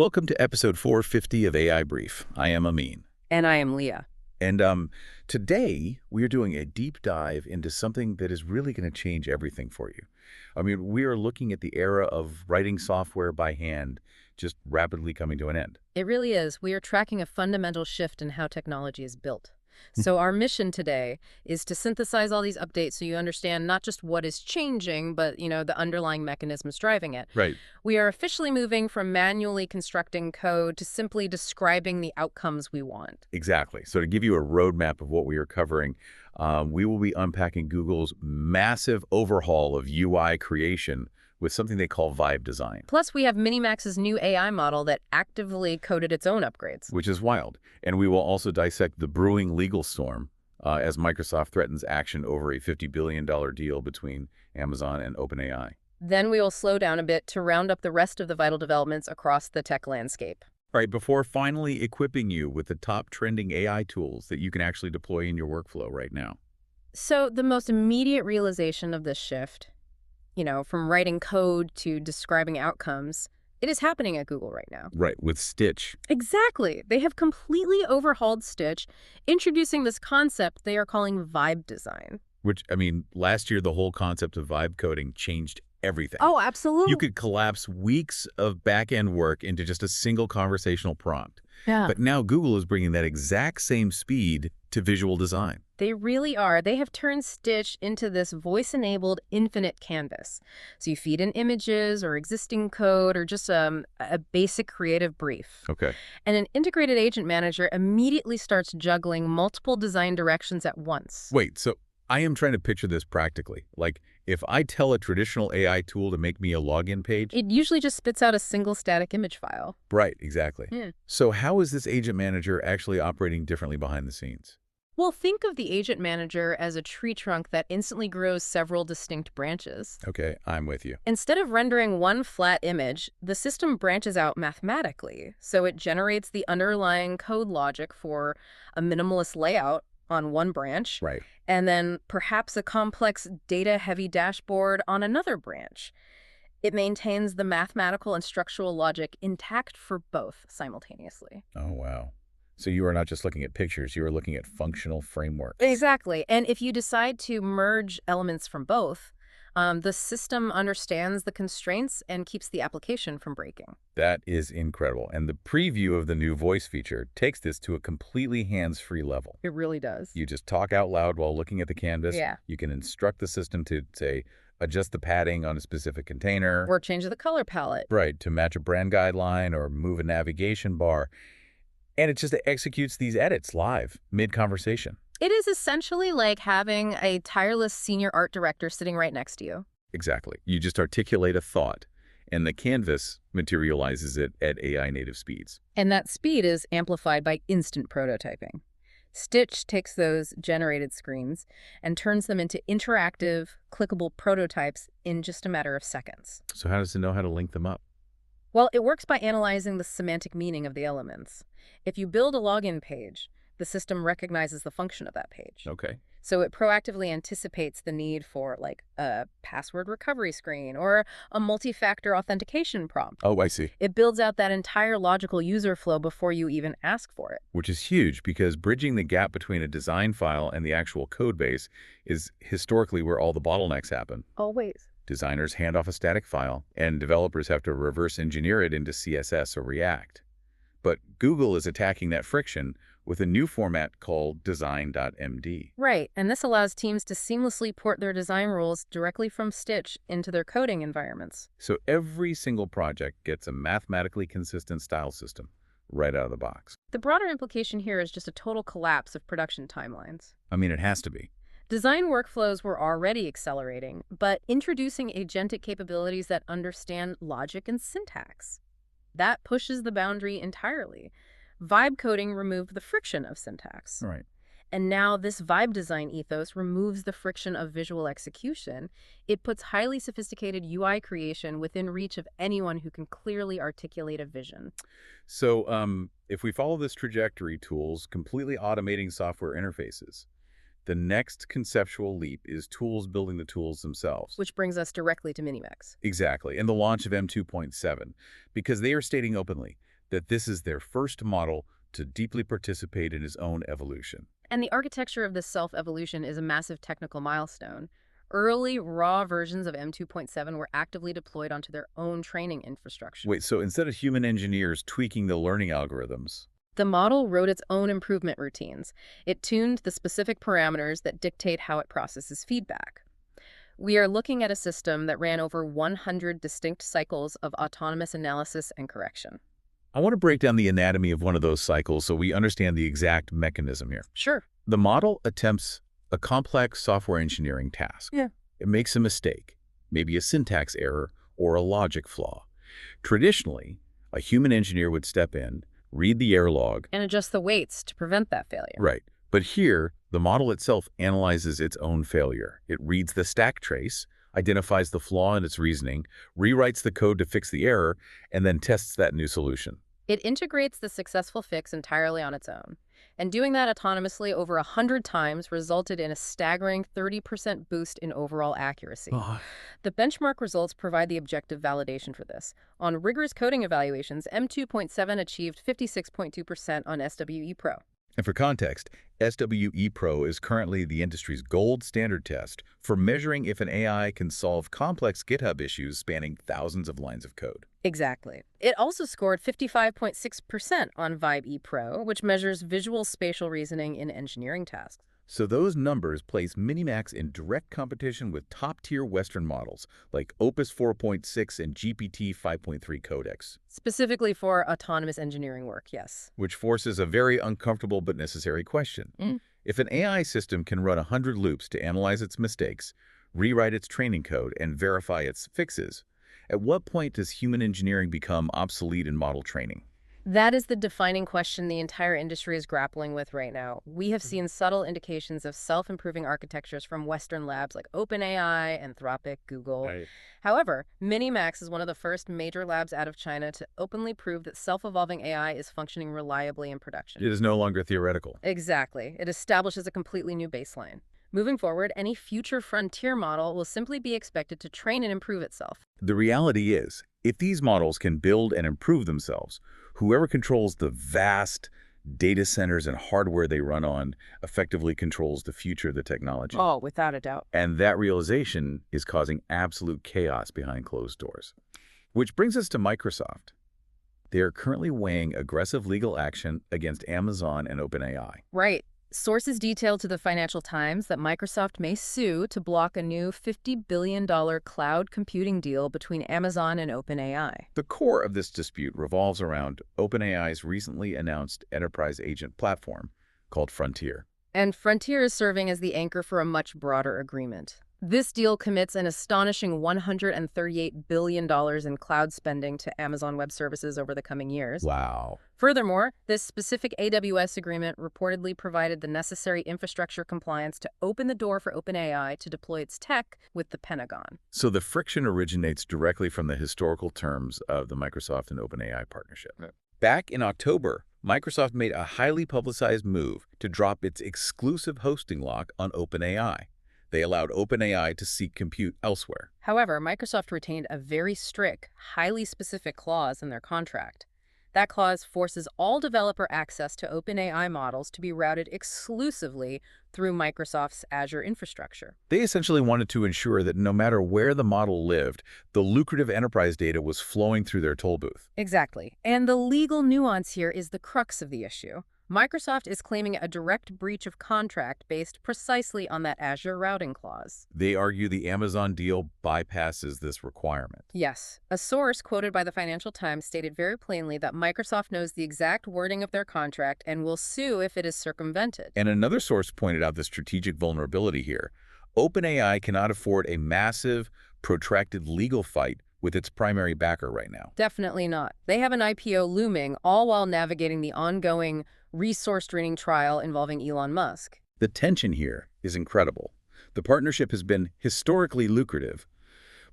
Welcome to episode 450 of AI Brief. I am Amin. And I am Leah. And today we are doing a deep dive into something that is really going to change everything for you. I mean, we are looking at the era of writing software by hand just rapidly coming to an end. It really is. We are tracking a fundamental shift in how technology is built. So our mission today is to synthesize all these updates so you understand not just what is changing, but, the underlying mechanisms driving it. Right. We are officially moving from manually constructing code to simply describing the outcomes we want. Exactly. So to give you a roadmap of what we are covering, we will be unpacking Google's massive overhaul of UI creation with something they call Vibe design. Plus, we have Minimax's new AI model that actively coded its own upgrades. Which is wild. And we will also dissect the brewing legal storm as Microsoft threatens action over a $50 billion deal between Amazon and OpenAI. Then we will slow down a bit to round up the rest of the vital developments across the tech landscape. All right, before finally equipping you with the top trending AI tools that you can actually deploy in your workflow right now. So the most immediate realization of this shift, from writing code to describing outcomes, it is happening at Google right now. Right, with Stitch. Exactly. They have completely overhauled Stitch, introducing this concept they are calling vibe design. Which, last year the whole concept of vibe coding changed everything. Oh, absolutely. You could collapse weeks of back-end work into just a single conversational prompt. Yeah. But now Google is bringing that exact same speed to visual design. They really are. They have turned Stitch into this voice-enabled infinite canvas. So you feed in images or existing code or just a basic creative brief. Okay. And an integrated agent manager immediately starts juggling multiple design directions at once. Wait, so I am trying to picture this practically. Like, if I tell a traditional AI tool to make me a login page... It usually just spits out a single static image file. Right, exactly. Yeah. So how is this agent manager actually operating differently behind the scenes? Well, think of the agent manager as a tree trunk that instantly grows several distinct branches. Okay, I'm with you. Instead of rendering one flat image, the system branches out mathematically. So it generates the underlying code logic for a minimalist layout on one branch, Right. and then perhaps a complex data-heavy dashboard on another branch. It maintains the mathematical and structural logic intact for both simultaneously. Oh, wow. So you are not just looking at pictures, you are looking at functional frameworks. Exactly. And if you decide to merge elements from both, the system understands the constraints and keeps the application from breaking. That is incredible. And the preview of the new voice feature takes this to a completely hands-free level. It really does. You just talk out loud while looking at the canvas. Yeah. You can instruct the system to, say, adjust the padding on a specific container. Or change the color palette. Right, to match a brand guideline or move a navigation bar. And it just executes these edits live, mid-conversation. It is essentially like having a tireless senior art director sitting right next to you. Exactly. You just articulate a thought, and the canvas materializes it at AI native speeds. And that speed is amplified by instant prototyping. Stitch takes those generated screens and turns them into interactive, clickable prototypes in just a matter of seconds. So how does it know how to link them up? Well, it works by analyzing the semantic meaning of the elements. If you build a login page, the system recognizes the function of that page. Okay. So it proactively anticipates the need for, like, a password recovery screen or a multi-factor authentication prompt. Oh, I see. It builds out that entire logical user flow before you even ask for it. Which is huge because bridging the gap between a design file and the actual code base is historically where all the bottlenecks happen. Always. Designers hand off a static file, and developers have to reverse engineer it into CSS or React. But Google is attacking that friction with a new format called design.md. Right, and this allows teams to seamlessly port their design rules directly from Stitch into their coding environments. So every single project gets a mathematically consistent style system right out of the box. The broader implication here is just a total collapse of production timelines. It has to be. Design workflows were already accelerating, but introducing agentic capabilities that understand logic and syntax. That pushes the boundary entirely. Vibe coding removed the friction of syntax. Right. And now this vibe design ethos removes the friction of visual execution. It puts highly sophisticated UI creation within reach of anyone who can clearly articulate a vision. So if we follow this trajectory, tools completely automating software interfaces, the next conceptual leap is tools building the tools themselves. Which brings us directly to Minimax. Exactly, and the launch of M2.7, because they are stating openly, that this is their first model to deeply participate in his own evolution. And the architecture of this self-evolution is a massive technical milestone. Early, raw versions of M2.7 were actively deployed onto their own training infrastructure. Wait, so instead of human engineers tweaking the learning algorithms, The model wrote its own improvement routines. It tuned the specific parameters that dictate how it processes feedback. We are looking at a system that ran over 100 distinct cycles of autonomous analysis and correction. I want to break down the anatomy of one of those cycles so we understand the exact mechanism here. Sure. The model attempts a complex software engineering task. Yeah. It makes a mistake, maybe a syntax error or a logic flaw. Traditionally, a human engineer would step in, read the error log. And adjust the weights to prevent that failure. Right. But here, the model itself analyzes its own failure. It reads the stack trace, identifies the flaw in its reasoning, rewrites the code to fix the error, and then tests that new solution. It integrates the successful fix entirely on its own. And doing that autonomously over 100 times resulted in a staggering 30% boost in overall accuracy. The benchmark results provide the objective validation for this. On rigorous coding evaluations, M2.7 achieved 56.2% on SWE Pro. And for context, SWE Pro is currently the industry's gold standard test for measuring if an AI can solve complex GitHub issues spanning thousands of lines of code. Exactly. It also scored 55.6% on Vibe E Pro, which measures visual spatial reasoning in engineering tasks. So those numbers place Minimax in direct competition with top-tier Western models like Opus 4.6 and GPT 5.3 codecs. Specifically for autonomous engineering work, yes. Which forces a very uncomfortable but necessary question. If an AI system can run 100 loops to analyze its mistakes, rewrite its training code, and verify its fixes, at what point does human engineering become obsolete in model training? That is the defining question the entire industry is grappling with right now. We have seen subtle indications of self-improving architectures from Western labs like OpenAI, Anthropic, Google. Right. However, Minimax is one of the first major labs out of China to openly prove that self-evolving AI is functioning reliably in production. It is no longer theoretical. Exactly. It establishes a completely new baseline. Moving forward, any future frontier model will simply be expected to train and improve itself. The reality is, if these models can build and improve themselves, whoever controls the vast data centers and hardware they run on effectively controls the future of the technology. Oh, without a doubt. And that realization is causing absolute chaos behind closed doors. Which brings us to Microsoft. They are currently weighing aggressive legal action against Amazon and OpenAI. Right. Sources detailed to the Financial Times that Microsoft may sue to block a new $50 billion cloud computing deal between Amazon and OpenAI. The core of this dispute revolves around OpenAI's recently announced enterprise agent platform called Frontier. And Frontier is serving as the anchor for a much broader agreement. This deal commits an astonishing $138 billion in cloud spending to Amazon Web Services over the coming years. Wow. Furthermore, this specific AWS agreement reportedly provided the necessary infrastructure compliance to open the door for OpenAI to deploy its tech with the Pentagon. So the friction originates directly from the historical terms of the Microsoft and OpenAI partnership. Right. Back in October, Microsoft made a highly publicized move to drop its exclusive hosting lock on OpenAI. They allowed OpenAI to seek compute elsewhere. However, Microsoft retained a very strict, highly specific clause in their contract. That clause forces all developer access to OpenAI models to be routed exclusively through Microsoft's Azure infrastructure. They essentially wanted to ensure that no matter where the model lived, the lucrative enterprise data was flowing through their toll booth. Exactly. And the legal nuance here is the crux of the issue. Microsoft is claiming a direct breach of contract based precisely on that Azure routing clause. They argue the Amazon deal bypasses this requirement. Yes. A source quoted by the Financial Times stated very plainly that Microsoft knows the exact wording of their contract and will sue if it is circumvented. And another source pointed out the strategic vulnerability here. OpenAI cannot afford a massive, protracted legal fight with its primary backer right now. Definitely not. They have an IPO looming, all while navigating the ongoing resource draining trial involving Elon Musk. The tension here is incredible. The partnership has been historically lucrative,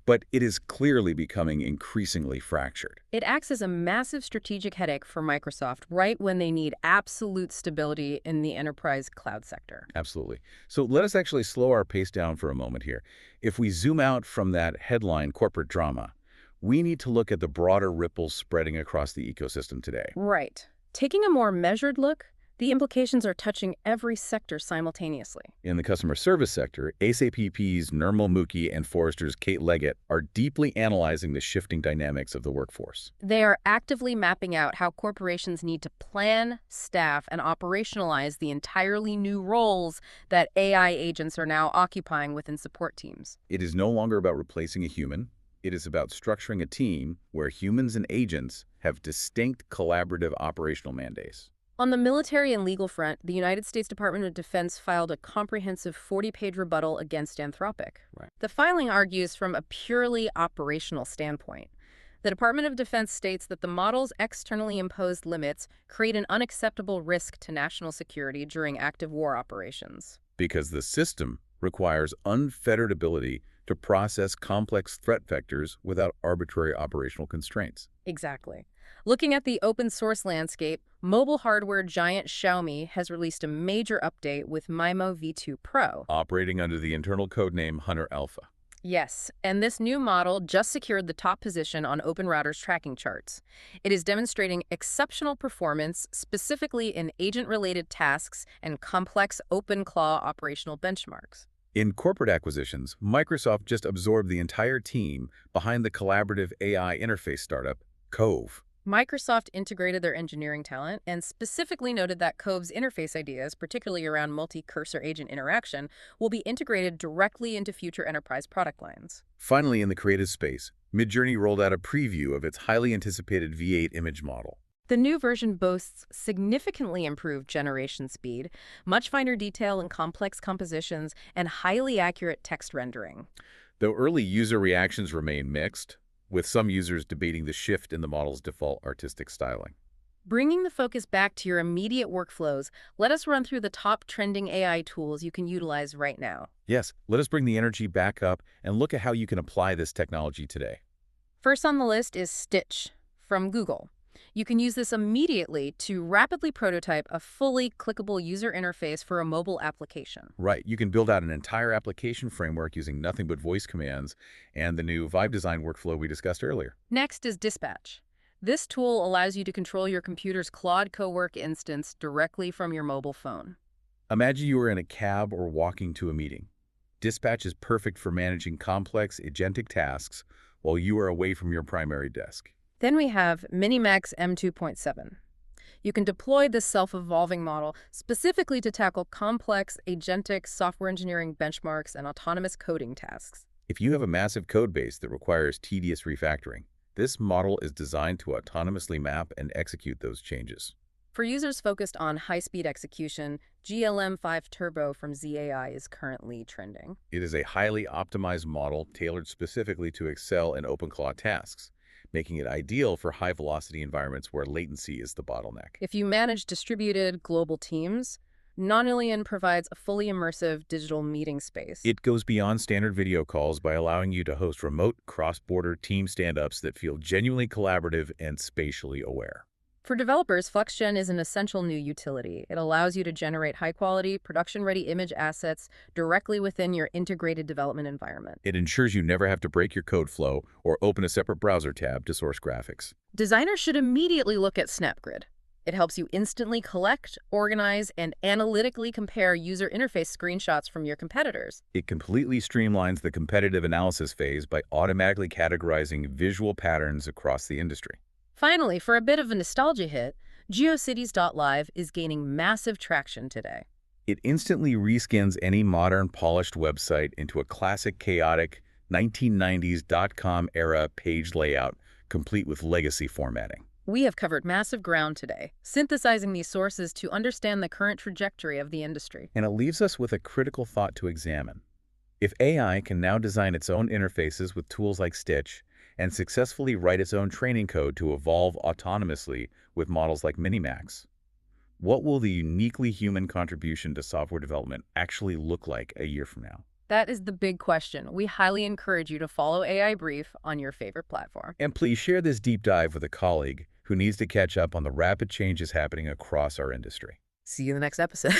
but it is clearly becoming increasingly fractured. It acts as a massive strategic headache for Microsoft right when they need absolute stability in the enterprise cloud sector. Absolutely. So let us actually slow our pace down for a moment here. If we zoom out from that headline corporate drama, We need to look at the broader ripples spreading across the ecosystem today. Right. Taking a more measured look, the implications are touching every sector simultaneously. In the customer service sector, ASAP's Nirmal Mukhi and Forrester's Kate Leggett are deeply analyzing the shifting dynamics of the workforce. They are actively mapping out how corporations need to plan, staff, and operationalize the entirely new roles that AI agents are now occupying within support teams. It is no longer about replacing a human. It is about structuring a team where humans and agents have distinct collaborative operational mandates. On the military and legal front, the United States Department of Defense filed a comprehensive 40-page rebuttal against Anthropic. Right. The filing argues from a purely operational standpoint. The Department of Defense states that the model's externally imposed limits create an unacceptable risk to national security during active war operations. Because the system requires unfettered ability to process complex threat vectors without arbitrary operational constraints. Exactly. Looking at the open source landscape, mobile hardware giant Xiaomi has released a major update with MIMO V2 Pro. Operating under the internal codename Hunter Alpha. Yes, and this new model just secured the top position on OpenRouter's tracking charts. It is demonstrating exceptional performance, specifically in agent-related tasks and complex OpenClaw operational benchmarks. In corporate acquisitions, Microsoft just absorbed the entire team behind the collaborative AI interface startup, Cove. Microsoft integrated their engineering talent and specifically noted that Cove's interface ideas, particularly around multi-cursor agent interaction, will be integrated directly into future enterprise product lines. Finally, in the creative space, Midjourney rolled out a preview of its highly anticipated V8 image model. The new version boasts significantly improved generation speed, much finer detail in complex compositions, and highly accurate text rendering. Though early user reactions remain mixed, with some users debating the shift in the model's default artistic styling. Bringing the focus back to your immediate workflows, let us run through the top trending AI tools you can utilize right now. Yes, let us bring the energy back up and look at how you can apply this technology today. First on the list is Stitch from Google. You can use this immediately to rapidly prototype a fully clickable user interface for a mobile application. Right, you can build out an entire application framework using nothing but voice commands and the new Vibe design workflow we discussed earlier. Next is Dispatch. This tool allows you to control your computer's Claude Cowork instance directly from your mobile phone. Imagine you are in a cab or walking to a meeting. Dispatch is perfect for managing complex agentic tasks while you are away from your primary desk. Then we have Minimax M2.7. You can deploy this self-evolving model specifically to tackle complex agentic software engineering benchmarks and autonomous coding tasks. If you have a massive code base that requires tedious refactoring, this model is designed to autonomously map and execute those changes. For users focused on high-speed execution, GLM5 Turbo from ZAI is currently trending. It is a highly optimized model tailored specifically to excel in OpenClaw tasks, making it ideal for high-velocity environments where latency is the bottleneck. If you manage distributed global teams, Nonillion provides a fully immersive digital meeting space. It goes beyond standard video calls by allowing you to host remote, cross-border team stand-ups that feel genuinely collaborative and spatially aware. For developers, FluxGen is an essential new utility. It allows you to generate high-quality, production-ready image assets directly within your integrated development environment. It ensures you never have to break your code flow or open a separate browser tab to source graphics. Designers should immediately look at SnapGrid. It helps you instantly collect, organize, and analytically compare user interface screenshots from your competitors. It completely streamlines the competitive analysis phase by automatically categorizing visual patterns across the industry. Finally, for a bit of a nostalgia hit, GeoCities.live is gaining massive traction today. It instantly reskins any modern, polished website into a classic, chaotic 1990s .com era page layout, complete with legacy formatting. We have covered massive ground today, synthesizing these sources to understand the current trajectory of the industry. And it leaves us with a critical thought to examine. If AI can now design its own interfaces with tools like Stitch, and successfully write its own training code to evolve autonomously with models like Minimax, what will the uniquely human contribution to software development actually look like a year from now? That is the big question. We highly encourage you to follow AI Brief on your favorite platform. And please share this deep dive with a colleague who needs to catch up on the rapid changes happening across our industry. See you in the next episode.